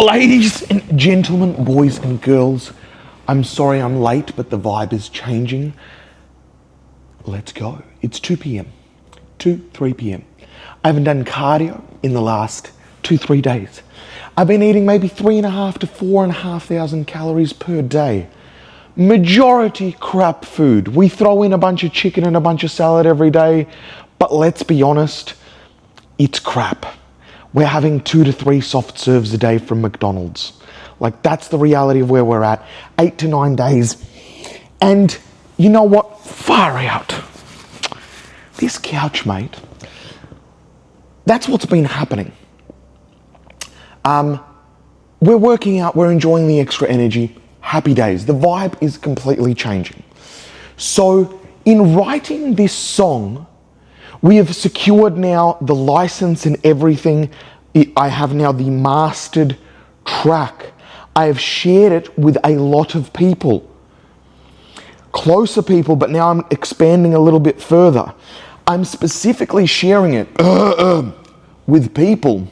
Ladies and gentlemen, boys and girls, I'm sorry I'm late, but the vibe is changing. Let's go. It's 2 p.m. 3 p.m. I haven't done cardio in the last 3 days. I've been eating maybe 3,500 to 4,500 calories per day. Majority crap food. We throw in a bunch of chicken and a bunch of salad every day, but let's be honest, it's crap. We're having 2 to 3 soft serves a day from McDonald's. Like, that's the reality of where we're at. 8 to 9 days. And you know what? Far out. This couch, mate, that's what's been happening. We're working out, we're enjoying the extra energy. Happy days. The vibe is completely changing. So, in writing this song, we have secured now the license and everything. I have now the mastered track. I have shared it with a lot of people. Closer people, but now I'm expanding a little bit further. I'm specifically sharing it with people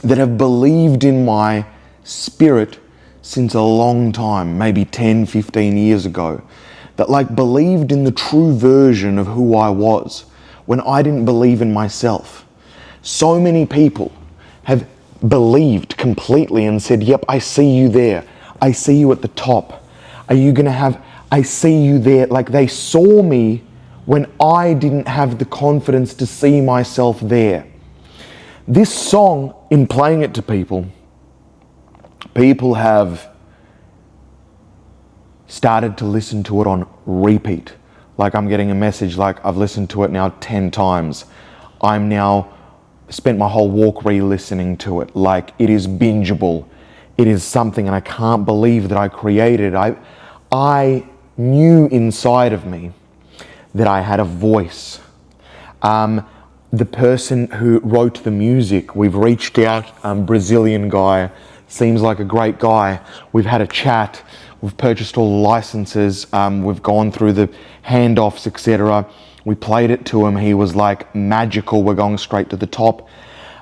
that have believed in my spirit since a long time, maybe 10, 15 years ago, that believed in the true version of who I was when I didn't believe in myself. So many people have believed completely and said, yep, I see you there. I see you at the top. Are you going to have, I see you there. Like, they saw me when I didn't have the confidence to see myself there. This song, in playing it to people, people have started to listen to it on repeat. Like, I'm getting a message like, I've listened to it now 10 times. I'm now spent my whole walk re-listening to it. Like, it is bingeable. It is something, and I can't believe that I created. I knew inside of me that I had a voice. The person who wrote the music, we've reached out, Brazilian guy, seems like a great guy. We've had a chat. We've purchased all the licenses. We've gone through the handoffs, etc. We played it to him. He was like, magical. We're going straight to the top.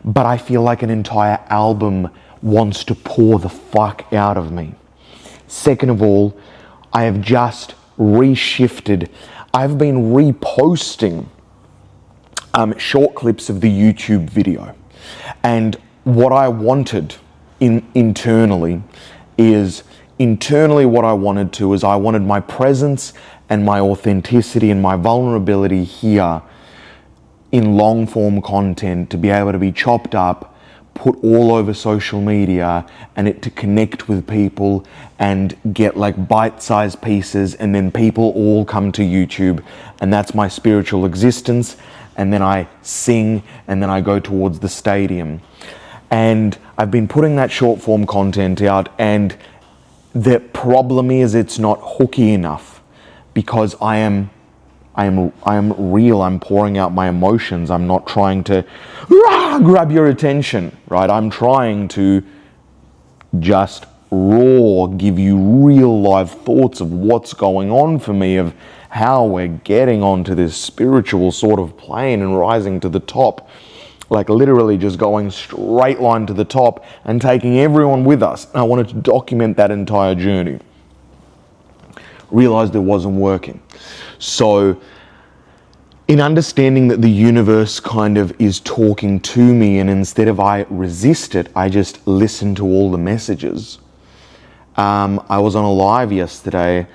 But I feel like an entire album wants to pour the fuck out of me. Second of all, I have just reshifted. I've been reposting short clips of the YouTube video. And what I wanted internally what I wanted to is I wanted my presence and my authenticity and my vulnerability here in long form content to be able to be chopped up, put all over social media, and it to connect with people and get like bite-sized pieces, and then people all come to YouTube, and that's my spiritual existence. And then I sing, and then I go towards the stadium. And I've been putting that short form content out, and the problem is it's not hooky enough because I am real. I'm pouring out my emotions. I'm not trying to grab your attention, right? I'm trying to just raw give you real live thoughts of what's going on for me, of how we're getting onto this spiritual sort of plane and rising to the top. Like, literally just going straight line to the top and taking everyone with us. And I wanted to document that entire journey. Realized it wasn't working. So, in understanding that the universe kind of is talking to me, and instead of I resist it, I just listen to all the messages. I was on a live yesterday,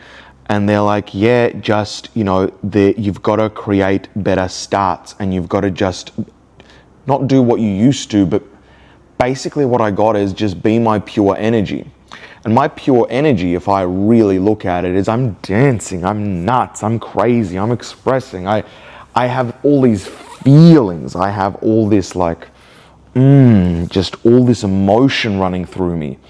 and they're like, yeah, just, you've got to create better starts, and you've got to just not do what you used to, but basically what I got is just be my pure energy. And my pure energy, if I really look at it, is I'm dancing, I'm nuts, I'm crazy, I'm expressing. I have all these feelings. I have all this just all this emotion running through me,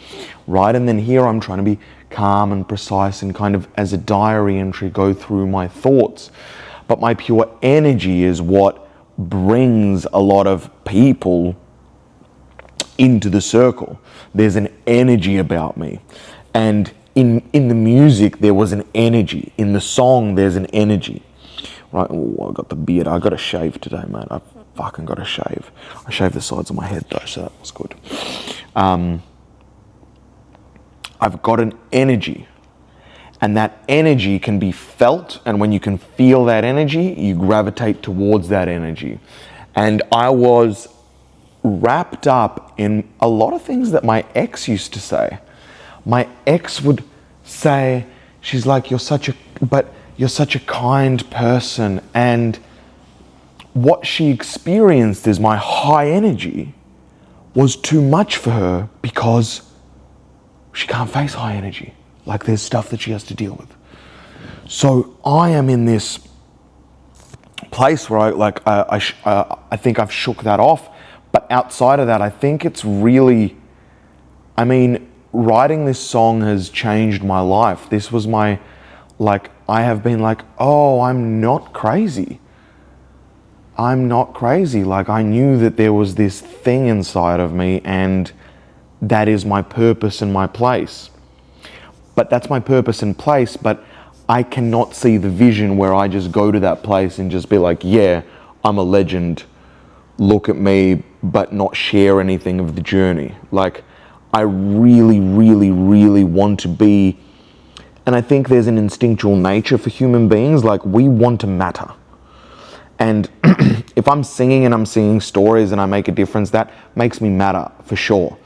right? And then here I'm trying to be calm and precise and kind of as a diary entry go through my thoughts. But my pure energy is what brings a lot of people into the circle. There's an energy about me. And in the music, there was an energy. In the song, there's an energy. Right? Oh, I got the beard. I got to shave today, man. I fucking got to shave. I shaved the sides of my head though, so that was good. I've got an energy, and that energy can be felt, and when you can feel that energy, you gravitate towards that energy. And I was wrapped up in a lot of things that my ex used to say. My ex would say, she's like, you're such a kind person. And what she experienced is my high energy was too much for her because she can't face high energy. Like, there's stuff that she has to deal with. So I am in this place where I think I've shook that off. But outside of that, I think it's really, writing this song has changed my life. This was I have been like, oh, I'm not crazy. I'm not crazy. Like, I knew that there was this thing inside of me, and that is my purpose and my place. But that's my purpose and place, but I cannot see the vision where I just go to that place and just be like, yeah, I'm a legend, look at me, but not share anything of the journey. Like, I really, really, really want to be, and I think there's an instinctual nature for human beings, like, we want to matter. And if I'm singing and I'm singing stories and I make a difference, that makes me matter for sure.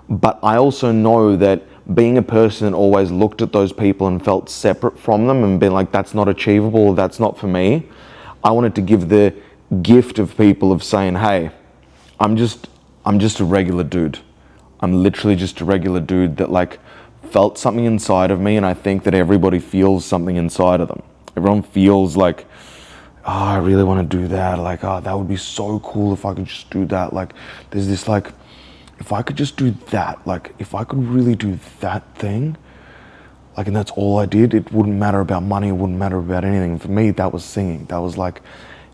But I also know that being a person that always looked at those people and felt separate from them and been like, that's not achievable, that's not for me, I wanted to give the gift of people of saying, hey, I'm just a regular dude. I'm literally just a regular dude that like felt something inside of me, and I think that everybody feels something inside of them. Everyone feels like, oh, I really want to do that. Like, oh, that would be so cool if I could just do that. Like, there's this like, if I could just do that, like, if I could really do that thing, like, and that's all I did, it wouldn't matter about money, it wouldn't matter about anything. For me, that was singing. That was like,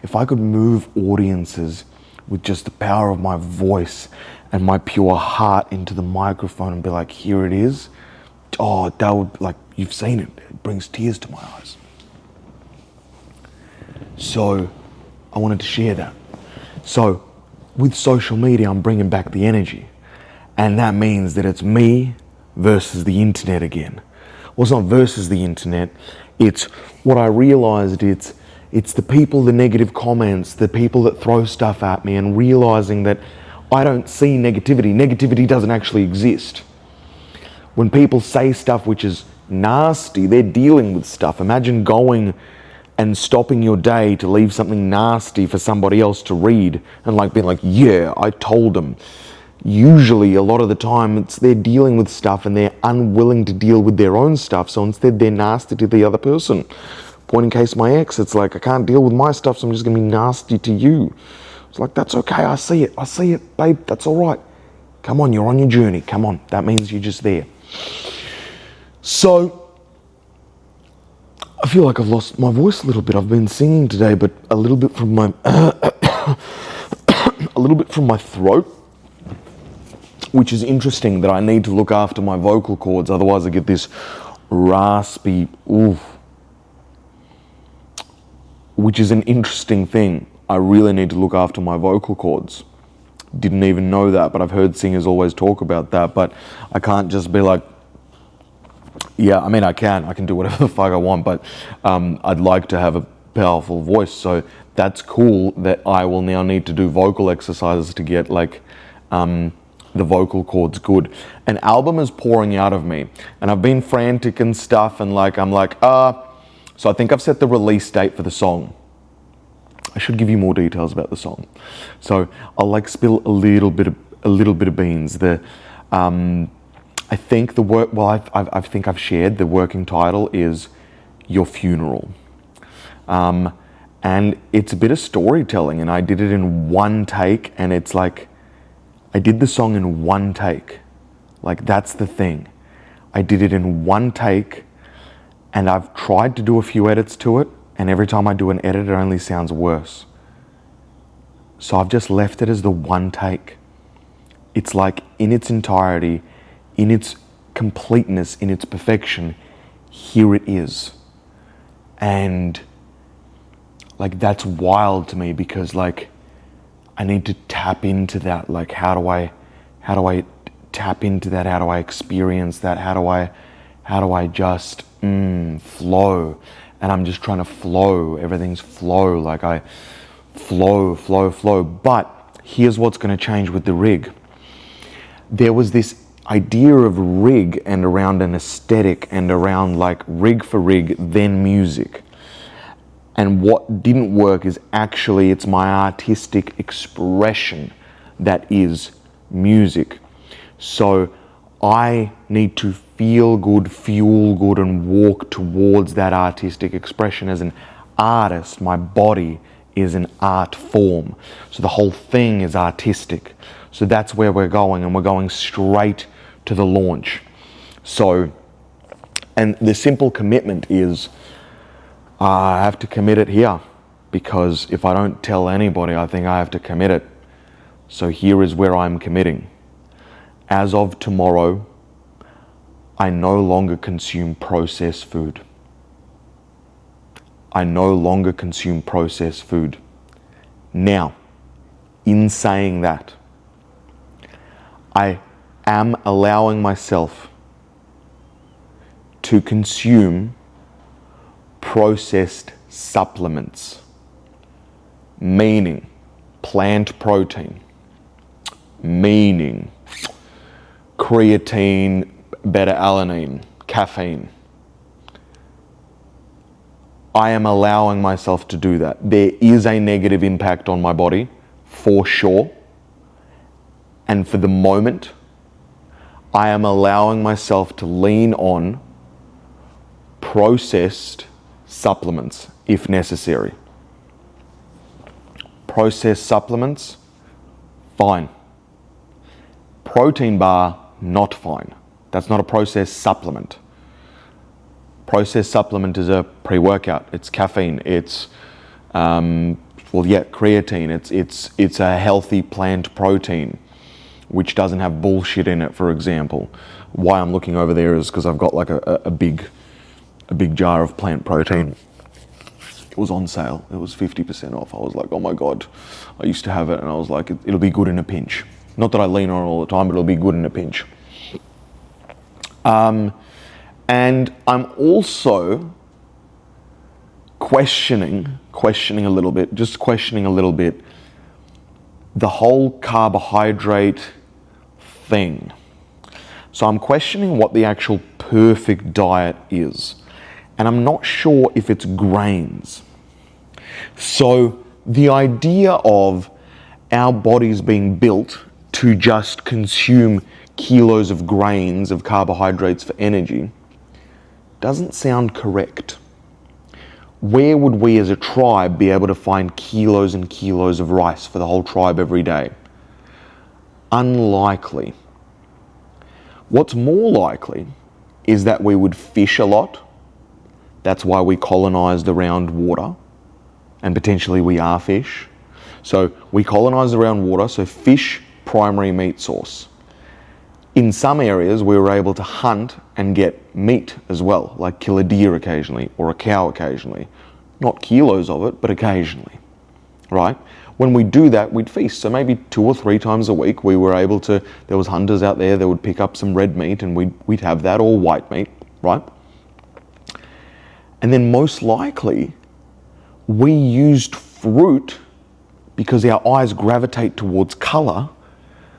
if I could move audiences with just the power of my voice and my pure heart into the microphone and be like, here it is, oh, that would, like, you've seen it. It brings tears to my eyes. So I wanted to share that. So with social media, I'm bringing back the energy. And that means that it's me versus the internet again. Well, it's not versus the internet. It's what I realized, it's the people, the negative comments, the people that throw stuff at me, and realizing that I don't see negativity. Negativity doesn't actually exist. When people say stuff which is nasty, they're dealing with stuff. Imagine going and stopping your day to leave something nasty for somebody else to read and like being like, yeah, I told them. Usually, a lot of the time, it's they're dealing with stuff and they're unwilling to deal with their own stuff, so instead they're nasty to the other person. Point in case my ex, it's like, I can't deal with my stuff, so I'm just going to be nasty to you. It's like, that's okay, I see it, babe, that's all right. Come on, you're on your journey, come on, that means you're just there. So, I feel like I've lost my voice a little bit. I've been singing today, but a little bit from my, a little bit from my throat, which is interesting that I need to look after my vocal cords, otherwise I get this raspy, which is an interesting thing. I really need to look after my vocal cords. Didn't even know that, but I've heard singers always talk about that, but I can't just be like, yeah, I mean, I can do whatever the fuck I want, but I'd like to have a powerful voice, so that's cool that I will now need to do vocal exercises to get like the vocal cords good. An album is pouring out of me, and I've been frantic and stuff, and like I'm like, so I think I've set the release date for the song. I should give you more details about the song. So I'll like spill a little bit of beans. I think I think I've shared the working title is Your Funeral. And it's a bit of storytelling, and I did it in one take, and it's like, I did the song in one take. Like, that's the thing. I did it in one take, and I've tried to do a few edits to it, and every time I do an edit, it only sounds worse. So I've just left it as the one take. It's like, in its entirety, in its completeness, in its perfection, here it is. And like, that's wild to me, because like, I need to tap into that. Like, how do I tap into that? How do I experience that? How do I just flow? And I'm just trying to flow. Everything's flow. Like I flow. But here's what's going to change with the rig. There was this idea of rig and around an aesthetic and around like rig for rig, then music. And what didn't work is actually it's my artistic expression that is music. So I need to feel good, and walk towards that artistic expression. As an artist, my body is an art form. So the whole thing is artistic. So that's where we're going, and we're going straight to the launch. So, and the simple commitment is, I have to commit it here, because if I don't tell anybody, I think I have to commit it. So here is where I'm committing. As of tomorrow, I no longer consume processed food. I no longer consume processed food. Now, in saying that, I am allowing myself to consume processed supplements, meaning plant protein, meaning creatine, beta-alanine, caffeine. I am allowing myself to do that. There is a negative impact on my body, for sure. And for the moment, I am allowing myself to lean on processed supplements if necessary. Processed supplements, fine. Protein bar, not fine. That's not a processed supplement. Processed supplement is a pre-workout. It's caffeine. It's creatine. It's a healthy plant protein, which doesn't have bullshit in it. For example, why I'm looking over there is because I've got like a big jar of plant protein. It was on sale. It was 50% off. I was like, oh my God. I used to have it and I was like, it'll be good in a pinch. Not that I lean on it all the time, but it'll be good in a pinch. And I'm also questioning a little bit the whole carbohydrate thing. So I'm questioning what the actual perfect diet is. And I'm not sure if it's grains. So the idea of our bodies being built to just consume kilos of grains, of carbohydrates for energy, doesn't sound correct. Where would we as a tribe be able to find kilos and kilos of rice for the whole tribe every day? Unlikely. What's more likely is that we would fish a lot. That's why we colonized around water, and potentially we are fish. So we colonized around water, so fish, primary meat source. In some areas, we were able to hunt and get meat as well, like kill a deer occasionally or a cow occasionally. Not kilos of it, but occasionally, right? When we do that, we'd feast. So maybe 2 or 3 times a week, we were able to, there was hunters out there that would pick up some red meat and we'd have that, or white meat, right? And then most likely, we used fruit because our eyes gravitate towards color,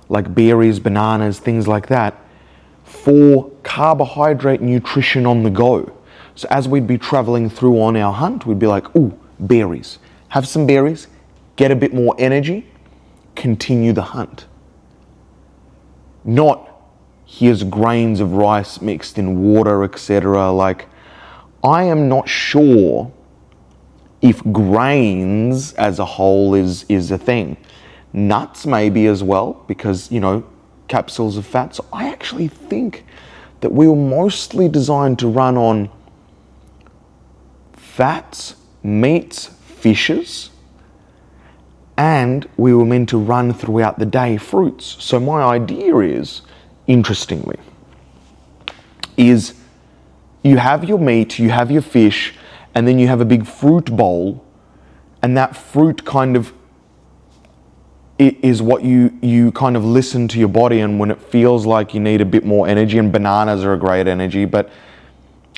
like berries, bananas, things like that, for carbohydrate nutrition on the go. So as we'd be traveling through on our hunt, we'd be like, ooh, berries. Have some berries, get a bit more energy, continue the hunt. Not, here's grains of rice mixed in water, etc. Like, I am not sure if grains as a whole is a thing. Nuts maybe as well, because, capsules of fat. So I actually think that we were mostly designed to run on fats, meats, fishes, and we were meant to run throughout the day fruits. So my idea is, interestingly, is you have your meat, you have your fish, and then you have a big fruit bowl, and that fruit kind of is what you kind of listen to your body, and when it feels like you need a bit more energy, and bananas are a great energy, but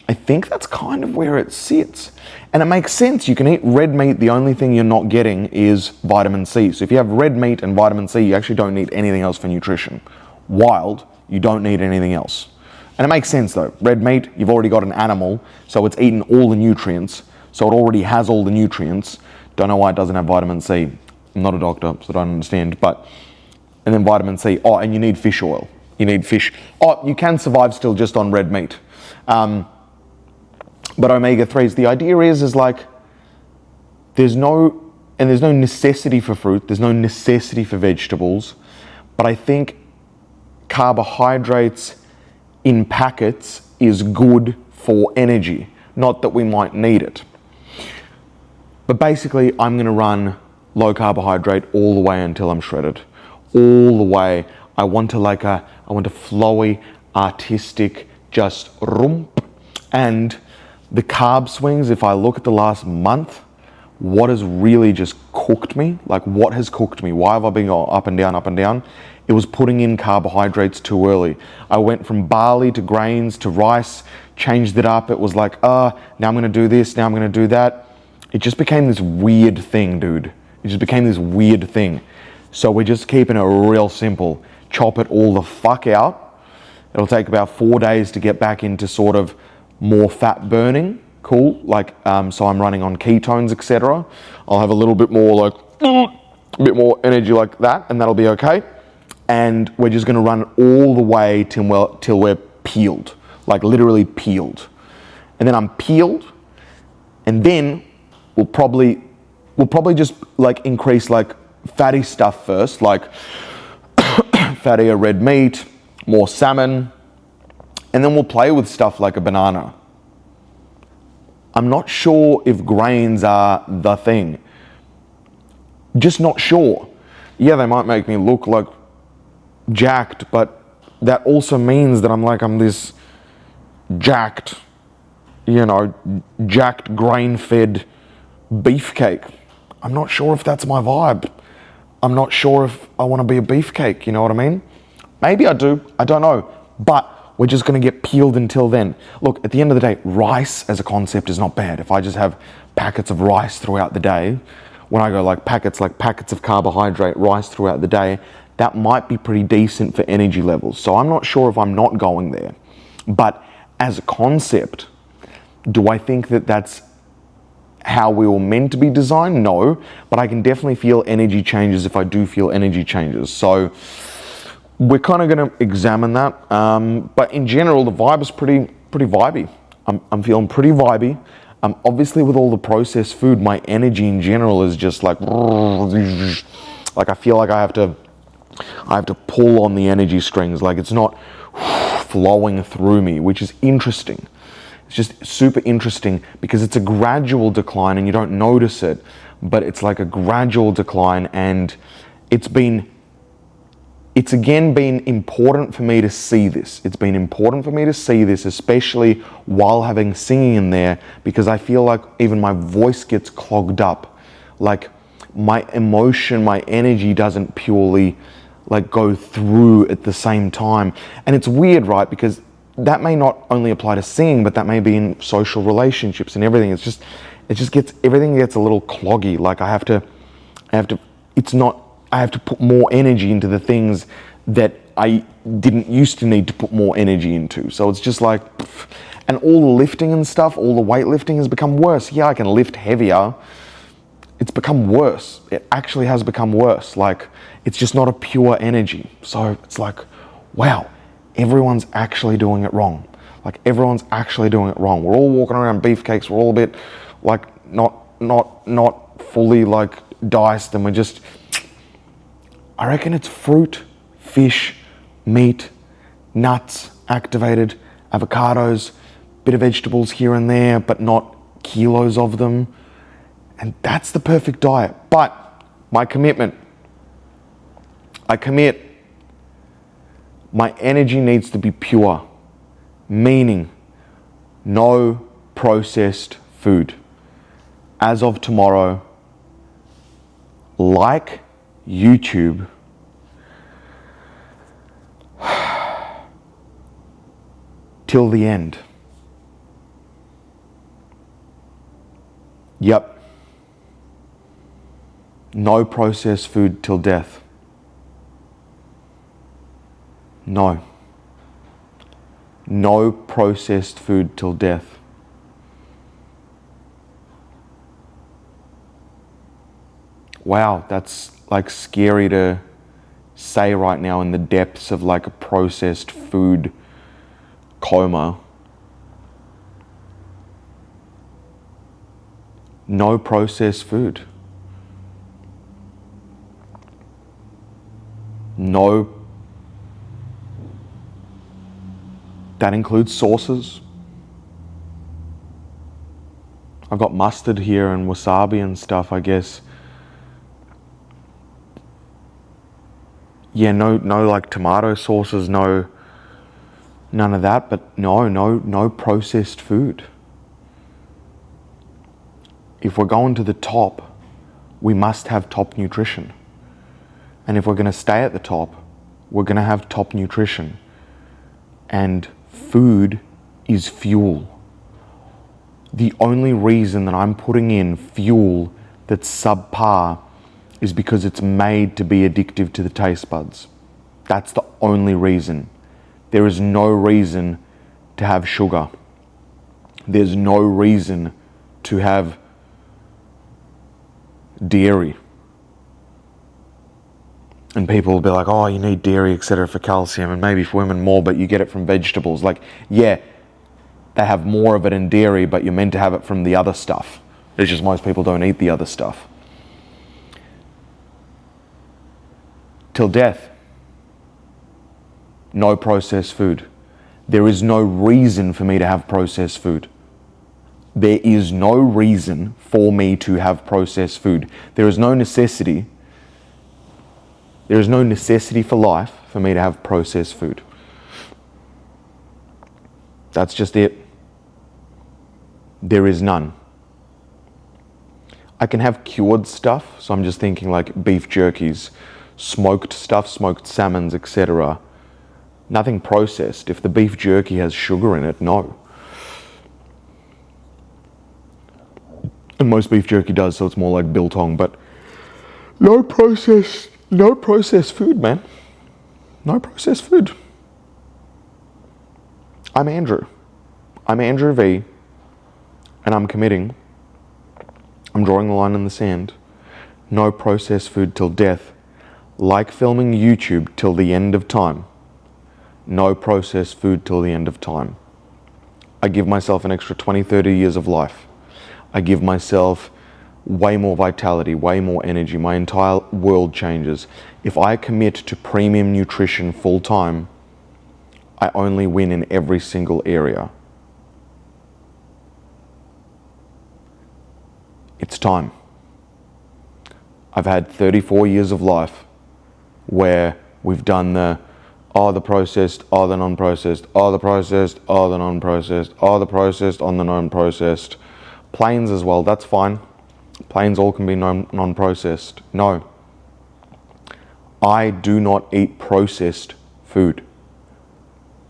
I think that's kind of where it sits. And it makes sense. You can eat red meat. The only thing you're not getting is vitamin C. So if you have red meat and vitamin C, you actually don't need anything else for nutrition. Wild, you don't need anything else. And it makes sense though. Red meat, you've already got an animal, so it's eaten all the nutrients. So it already has all the nutrients. Don't know why it doesn't have vitamin C. I'm not a doctor, so I don't understand. And then vitamin C. Oh, and you need fish oil. You need fish. Oh, you can survive still just on red meat. But omega-3s, the idea is like, there's no necessity for fruit, there's no necessity for vegetables, but I think carbohydrates in packets is good for energy, not that we might need it. But basically, I'm gonna run low carbohydrate all the way until I'm shredded. All the way. I want a flowy, artistic, just rump. And the carb swings, if I look at the last month, what has really just cooked me, like what has cooked me, why have I been going up and down? It was putting in carbohydrates too early. I went from barley to grains to rice, changed it up. It was like, now I'm gonna do this, now I'm gonna do that. It just became this weird thing, dude. It just became this weird thing. So we're just keeping it real simple. Chop it all the fuck out. It'll take about 4 days to get back into sort of more fat burning. Cool. Like, so I'm running on ketones, etc. I'll have a little bit more like, a bit more energy like that, and that'll be okay. And we're just gonna run all the way till we're peeled, like literally peeled. And then I'm peeled, and then we'll probably just like increase like fatty stuff first, like fattier red meat, more salmon, and then we'll play with stuff like a banana. I'm not sure if grains are the thing. Just not sure. Yeah, they might make me look like jacked, but that also means that I'm this jacked, jacked grain-fed beefcake. I'm not sure if that's my vibe. I'm not sure if I want to be a beefcake, you know what I mean? Maybe I do, I don't know. But we're just going to get peeled until then. Look, at the end of the day, rice as a concept is not bad. If I just have packets of rice throughout the day, when I go like packets of carbohydrate rice throughout the day, that might be pretty decent for energy levels. So I'm not sure if I'm not going there. But as a concept, do I think that that's how we were meant to be designed? No, but I can definitely feel energy changes if I do feel energy changes. So we're kind of going to examine that, but in general, the vibe is pretty vibey. I'm feeling pretty vibey. Obviously, with all the processed food, my energy in general is just like I feel like I have to pull on the energy strings. Like it's not flowing through me, which is interesting. It's just super interesting because it's a gradual decline and you don't notice it, but it's like a gradual decline, and it's again been important for me to see this. It's been important for me to see this, especially while having singing in there, because I feel like even my voice gets clogged up. Like my emotion, my energy doesn't purely like go through at the same time. And it's weird, right? Because that may not only apply to singing, but that may be in social relationships and everything. Everything gets a little cloggy. Like I have to put more energy into the things that I didn't used to need to put more energy into. So it's just like, and all the lifting and stuff, all the weightlifting has become worse. Yeah, I can lift heavier. It's become worse. It actually has become worse. Like, it's just not a pure energy. So it's like, wow, everyone's actually doing it wrong. Like, everyone's actually doing it wrong. We're all walking around beefcakes. We're all a bit like not fully like diced, and we're just, I reckon it's fruit, fish, meat, nuts, activated, avocados, bit of vegetables here and there, but not kilos of them. And that's the perfect diet. But my commitment, I commit, my energy needs to be pure, meaning no processed food. As of tomorrow, like YouTube till the end. Yep. No processed food till death. No. No processed food till death. Wow, that's like scary to say right now in the depths of like a processed food coma. No processed food. No. That includes sauces. I've got mustard here and wasabi and stuff, I guess. Yeah, no like tomato sauces, none of that, but no processed food. If we're going to the top, we must have top nutrition. And if we're going to stay at the top, we're going to have top nutrition. And food is fuel. The only reason that I'm putting in fuel that's subpar is because it's made to be addictive to the taste buds. That's the only reason. There is no reason to have sugar. There's no reason to have dairy. And people will be like, oh, you need dairy, etc. for calcium, and maybe for women more, but you get it from vegetables. Like, yeah, they have more of it in dairy, but you're meant to have it from the other stuff. It's just most people don't eat the other stuff. Till death. No processed food. There is no reason for me to have processed food. There is no reason for me to have processed food. There is no necessity. There is no necessity for life for me to have processed food. That's just it. There is none. I can have cured stuff, so I'm just thinking like beef jerkies, smoked stuff, smoked salmons, etc. Nothing processed. If the beef jerky has sugar in it, no. And most beef jerky does, so it's more like biltong, but no processed food, man. No processed food. I'm Andrew V, and I'm committing. I'm drawing the line in the sand. No processed food till death. Like filming YouTube till the end of time. No processed food till the end of time. I give myself an extra 20, 30 years of life. I give myself way more vitality, way more energy. My entire world changes. If I commit to premium nutrition full time, I only win in every single area. It's time. I've had 34 years of life where we've done the processed, the non-processed, the processed, the non-processed, the processed on the non-processed. Plains as well, that's fine. Plains all can be non-processed. No. I do not eat processed food.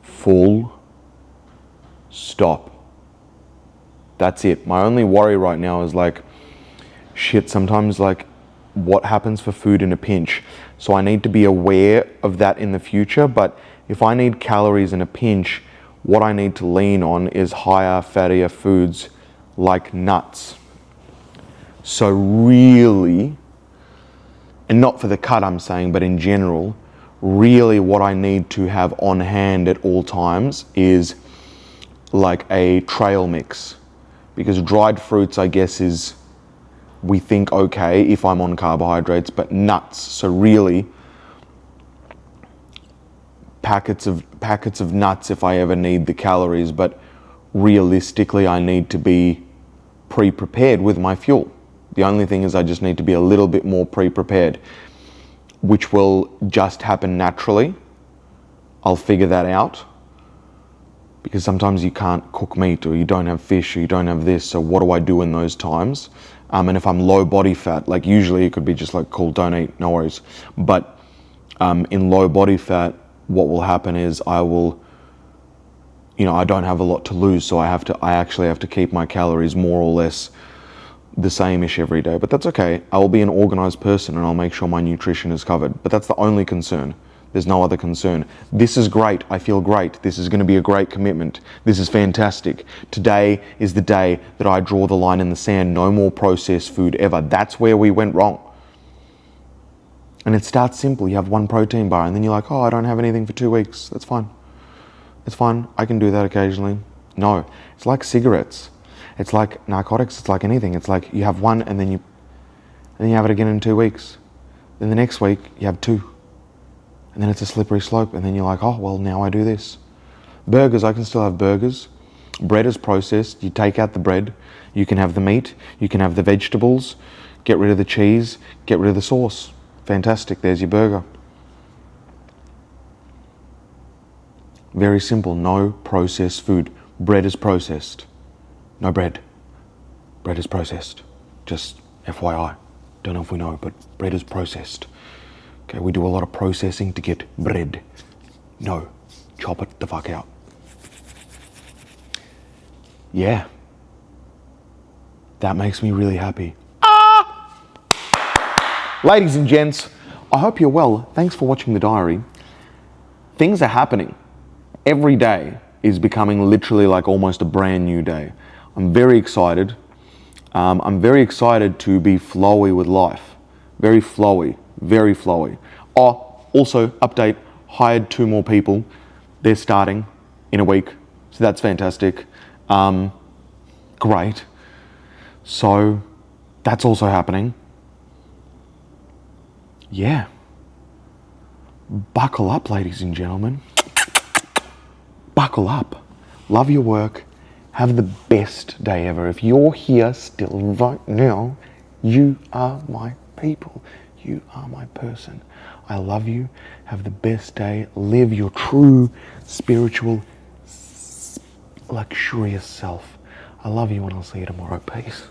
Full stop. That's it. My only worry right now is like, shit, sometimes like what happens for food in a pinch. So I need to be aware of that in the future, but if I need calories in a pinch, what I need to lean on is higher, fattier foods like nuts. So really, and not for the cut I'm saying, but in general, really what I need to have on hand at all times is like a trail mix. Because dried fruits, I guess, is, we think, okay if I'm on carbohydrates, but nuts. So really, packets of nuts if I ever need the calories, but realistically I need to be pre-prepared with my fuel. The only thing is I just need to be a little bit more pre-prepared, which will just happen naturally. I'll figure that out. Because sometimes you can't cook meat, or you don't have fish, or you don't have this, so what do I do in those times? And if I'm low body fat, like usually it could be just like, cool, don't eat, no worries. But in low body fat, what will happen is I don't have a lot to lose, so I actually have to keep my calories more or less the same-ish every day. But that's okay. I will be an organized person and I'll make sure my nutrition is covered. But that's the only concern. There's no other concern. This is great. I feel great. This is going to be a great commitment. This is fantastic. Today is the day that I draw the line in the sand. No more processed food ever. That's where we went wrong. And it starts simple. You have one protein bar and then you're like, oh, I don't have anything for 2 weeks. That's fine. It's fine. I can do that occasionally. No, it's like cigarettes. It's like narcotics. It's like anything. It's like you have one and then you have it again in 2 weeks. Then the next week you have two. And then it's a slippery slope. And then you're like, oh, well, now I do this. Burgers, I can still have burgers. Bread is processed. You take out the bread. You can have the meat. You can have the vegetables. Get rid of the cheese. Get rid of the sauce. Fantastic. There's your burger. Very simple. No processed food. Bread is processed. No bread. Bread is processed. Just FYI. Don't know if we know, but bread is processed. Okay, we do a lot of processing to get bread. No, chop it the fuck out. Yeah. That makes me really happy. Ladies and gents, I hope you're well. Thanks for watching the diary. Things are happening. Every day is becoming literally like almost a brand new day. I'm very excited. I'm very excited to be flowy with life. Very flowy. Very flowy. Oh, also, update, hired 2 more people. They're starting in a week, so that's fantastic. Great. So, that's also happening. Yeah. Buckle up, ladies and gentlemen. Buckle up. Love your work. Have the best day ever. If you're here still right now, you are my people. You are my person. I love you. Have the best day. Live your true spiritual, luxurious self. I love you and I'll see you tomorrow. Peace.